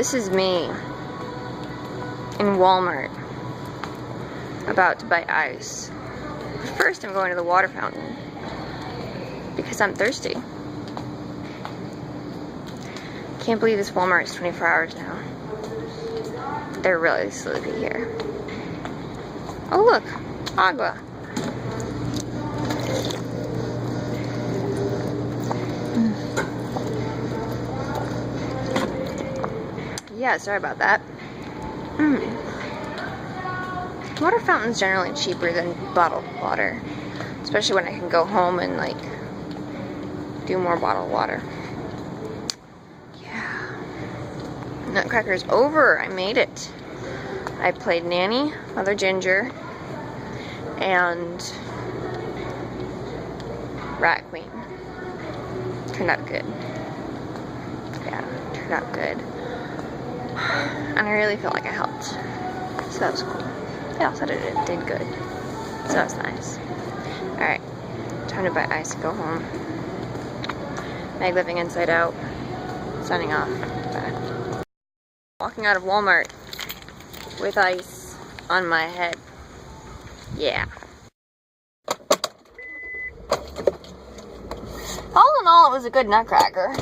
This is me in Walmart about to buy ice. First, I'm going to the water fountain because I'm thirsty. Can't believe this Walmart is 24 hours now. They're really sleepy here. Oh look, agua. Yeah, sorry about that. Water fountain's generally cheaper than bottled water, especially when I can go home and like do more bottled water. Yeah. Nutcracker's over. I made it. I played Nanny, Mother Ginger, and Rat Queen. Turned out good. Yeah, turned out good. And I really feel like I helped. So that was cool. They all said it did good. So that was nice. Alright. Time to buy ice and go home. Meg living inside out. Signing off. Bye. Walking out of Walmart with ice on my head. Yeah. All in all, it was a good Nutcracker.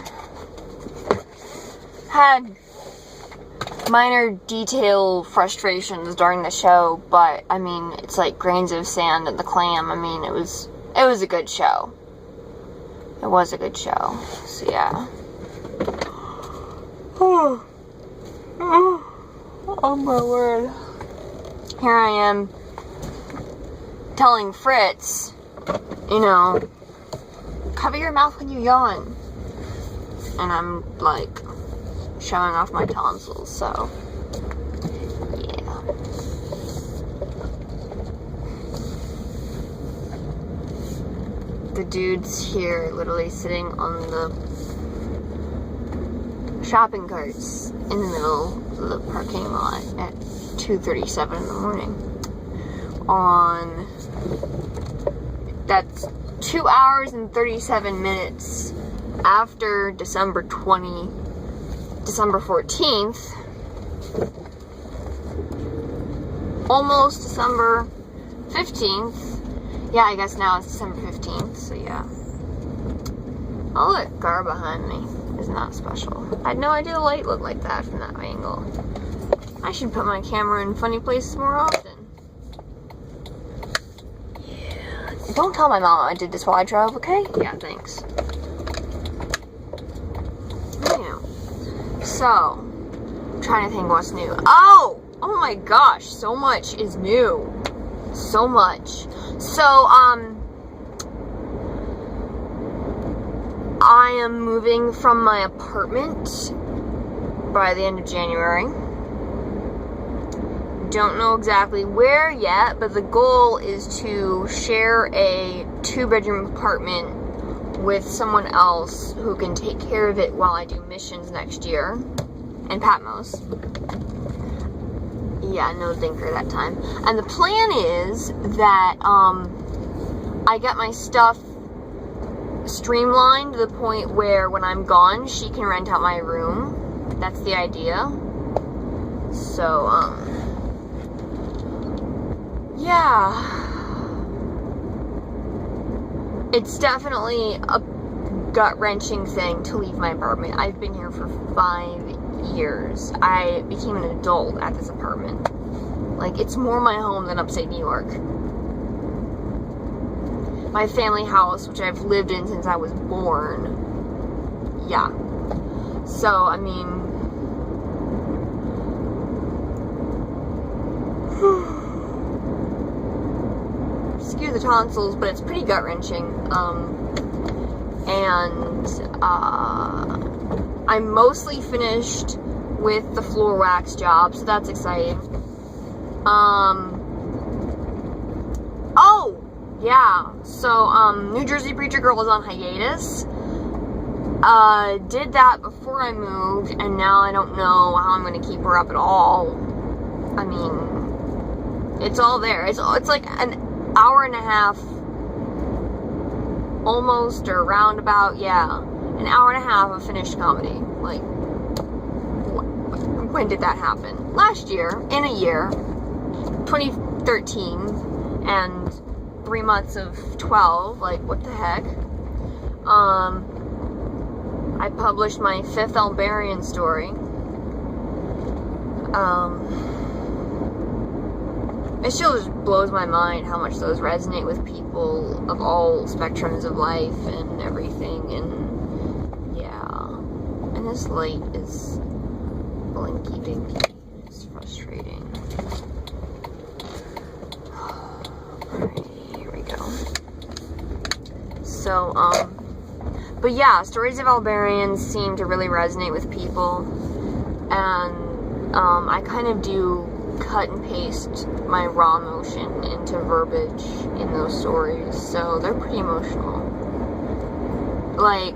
Had minor detail frustrations during the show, but I mean, it's like grains of sand in the clam. I mean, it was a good show. It was a good show. So yeah. Oh my word. Here I am telling Fritz, you know, cover your mouth when you yawn. And I'm like showing off my tonsils, so yeah. The dude's here literally sitting on the shopping carts in the middle of the parking lot at 2:37 in the morning. That's 2 hours and 37 minutes after December 14th, almost December 15th. Yeah, I guess now it's December 15th, so yeah. Oh look, car behind me. Isn't that special? I had no idea the light looked like that from that angle. I should put my camera in funny places more often. Yeah. Don't tell my mom I did this while I drove, okay? Yeah, thanks. Yeah. So, I'm trying to think what's new. Oh my gosh, so much is new. So much. So, I am moving from my apartment by the end of January. Don't know exactly where yet, but the goal is to share a 2-bedroom apartment with someone else who can take care of it while I do missions next year in Patmos. Yeah, no thinker that time. And the plan is that I get my stuff streamlined to the point where when I'm gone, she can rent out my room. That's the idea. So, yeah. It's definitely a gut-wrenching thing to leave my apartment. I've been here for 5 years. I became an adult at this apartment. Like, it's more my home than upstate New York. My family house, which I've lived in since I was born. Yeah. So, I mean, excuse the tonsils, but it's pretty gut-wrenching. I'm mostly finished with the floor wax job, so that's exciting. Oh, yeah. So, New Jersey Preacher Girl was on hiatus. Did that before I moved, and now I don't know how I'm going to keep her up at all. I mean, it's all there. It's like an hour and a half, almost, or roundabout, yeah. An hour and a half of finished comedy. Like, when did that happen? Last year, in a year, 2013, and 3 months of 12, like, what the heck? I published my 5th Alberian story. It still just blows my mind how much those resonate with people of all spectrums of life and everything, and yeah. And this light is blinky dinky. It's frustrating. Alright, here we go. So, but yeah, stories of Alberians seem to really resonate with people, and I kind of do cut and paste my raw emotion into verbiage in those stories, so they're pretty emotional. Like,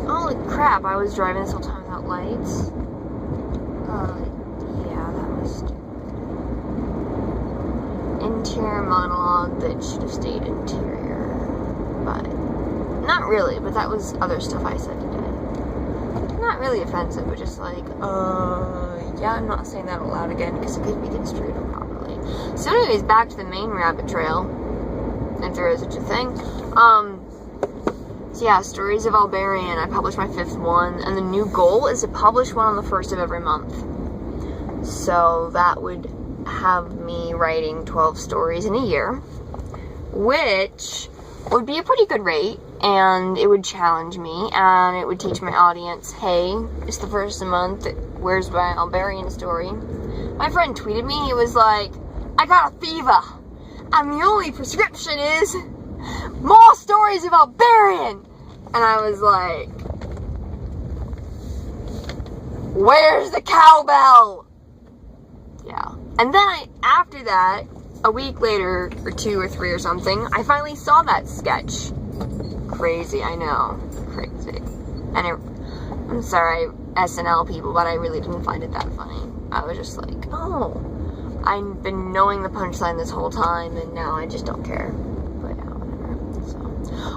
holy crap, I was driving this whole time without lights. Yeah, that was stupid. Interior monologue that should have stayed interior, but not really, but that was other stuff I said today. Not really offensive, but just like, yeah, I'm not saying that out loud again because it could be construed improperly. So anyways, back to the main rabbit trail, if there is such a thing. So yeah, Stories of Alberian, I published my 5th one, and the new goal is to publish one on the 1st of every month. So that would have me writing 12 stories in a year, which would be a pretty good rate, and it would challenge me, and it would teach my audience, hey, it's the 1st of the month, where's my Alberian story? My friend tweeted me, he was like, I got a fever, and the only prescription is more stories of Alberian. And I was like, where's the cowbell? Yeah. And then after that, a week later, or 2 or 3 or something, I finally saw that sketch. Crazy, I know. Crazy. And I'm sorry, SNL people, but I really didn't find it that funny. I was just like, oh, I've been knowing the punchline this whole time, and now I just don't care. But yeah, whatever. So,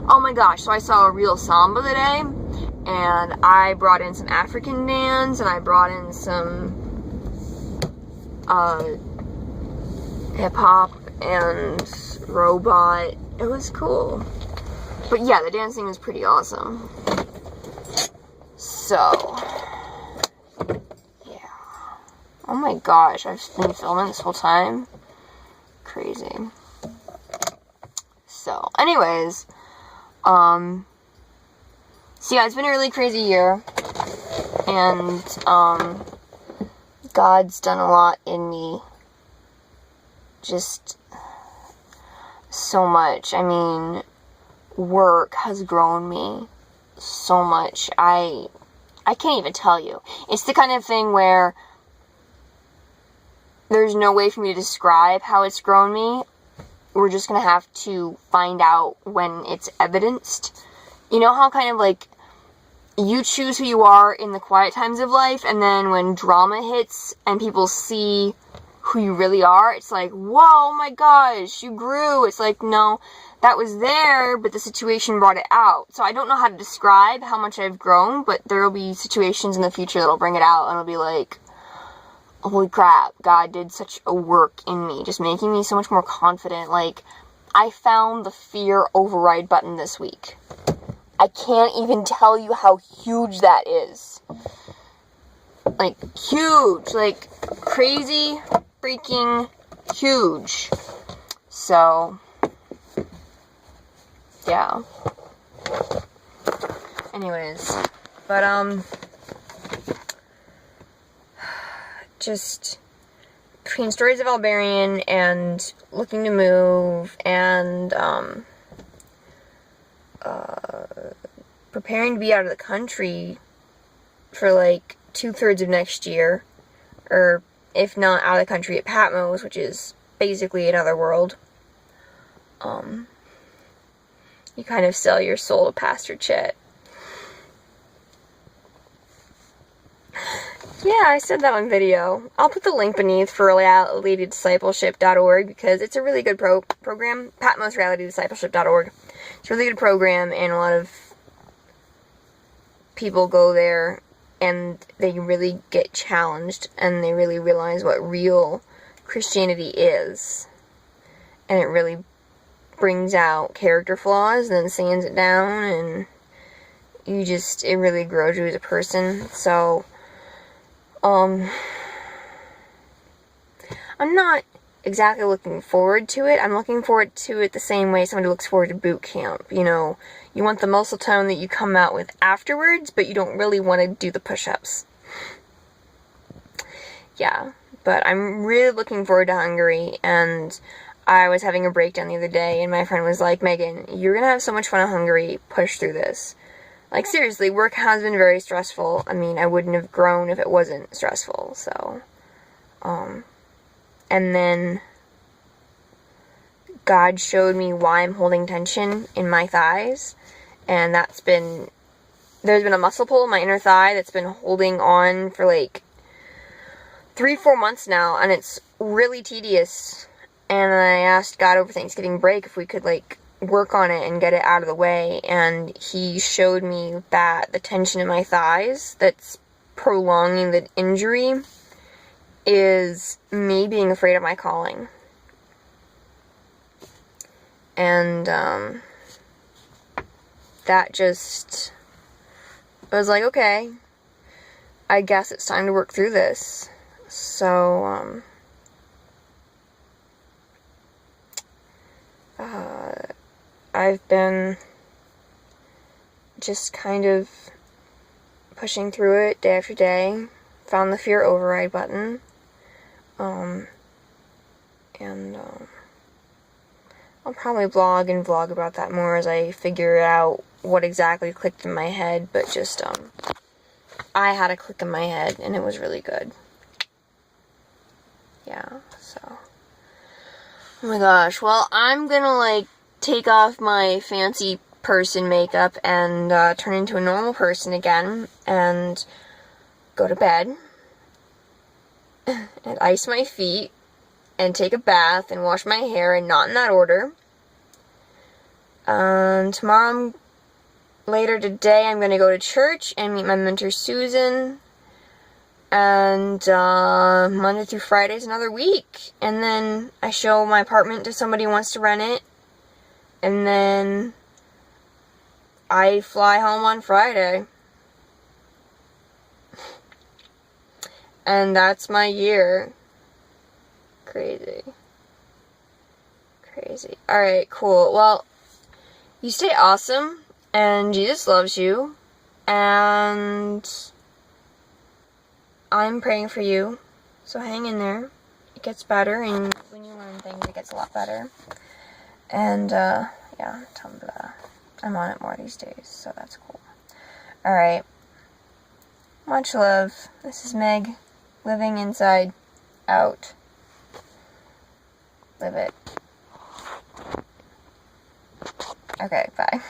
oh my gosh, so I saw a real samba today, and I brought in some African dance, and I brought in some hip-hop and robot. It was cool. But yeah, the dancing was pretty awesome. So, yeah. Oh my gosh, I've been filming this whole time. Crazy. So, anyways, so yeah, it's been a really crazy year, and, God's done a lot in me. Just so much. I mean, work has grown me so much. I can't even tell you. It's the kind of thing where there's no way for me to describe how it's grown me. We're just gonna have to find out when it's evidenced. You know how kind of like you choose who you are in the quiet times of life, and then when drama hits and people see who you really are, it's like, whoa, oh my gosh, you grew. It's like, no, that was there, but the situation brought it out. So I don't know how to describe how much I've grown, but there will be situations in the future that'll bring it out, and it'll be like, holy crap, God did such a work in me, just making me so much more confident. Like, I found the fear override button this week. I can't even tell you how huge that is. Like, huge. Like, crazy freaking huge. So, yeah. Anyways, but, just between Stories of Alberian and looking to move and, preparing to be out of the country for, like, 2/3 of next year, or if not out of the country at Patmos, which is basically another world, you kind of sell your soul to Pastor Chet. Yeah, I said that on video. I'll put the link beneath for realitydiscipleship.org because it's a really good program. Patmos realitydiscipleship.org. It's a really good program, and a lot of people go there and they really get challenged, and they really realize what real Christianity is. And it really brings out character flaws, and then sands it down, and it really grows you as a person. So, I'm not exactly looking forward to it. I'm looking forward to it the same way somebody looks forward to boot camp. You know, you want the muscle tone that you come out with afterwards, but you don't really want to do the push-ups. Yeah, but I'm really looking forward to Hungary, and I was having a breakdown the other day, and my friend was like, Megan, you're gonna have so much fun in Hungary, push through this. Like, seriously, work has been very stressful. I mean, I wouldn't have grown if it wasn't stressful, so, and then God showed me why I'm holding tension in my thighs, and there's been a muscle pull in my inner thigh that's been holding on for like 3-4 months now, and it's really tedious. And I asked God over Thanksgiving break if we could like work on it and get it out of the way, and he showed me that the tension in my thighs that's prolonging the injury is me being afraid of my calling. And that just, I was like, okay, I guess it's time to work through this. So I've been just kind of pushing through it day after day. Found the fear override button. I'll probably blog and vlog about that more as I figure out what exactly clicked in my head, but just, I had a click in my head, and it was really good. Yeah, so. Oh my gosh, well, I'm gonna, like, take off my fancy person makeup and, turn into a normal person again, and go to bed, and ice my feet, and take a bath, and wash my hair, and not in that order. Later today, I'm gonna go to church and meet my mentor, Susan, and, Monday through Friday is another week, and then I show my apartment to somebody who wants to rent it, and then I fly home on Friday. And that's my year. Crazy. Alright, cool. Well, you stay awesome, and Jesus loves you, and I'm praying for you, so hang in there. It gets better, and when you learn things, it gets a lot better. And, yeah, Tumblr. I'm on it more these days, so that's cool. Alright. Much love. This is Meg, living inside out. Live it. Okay, bye.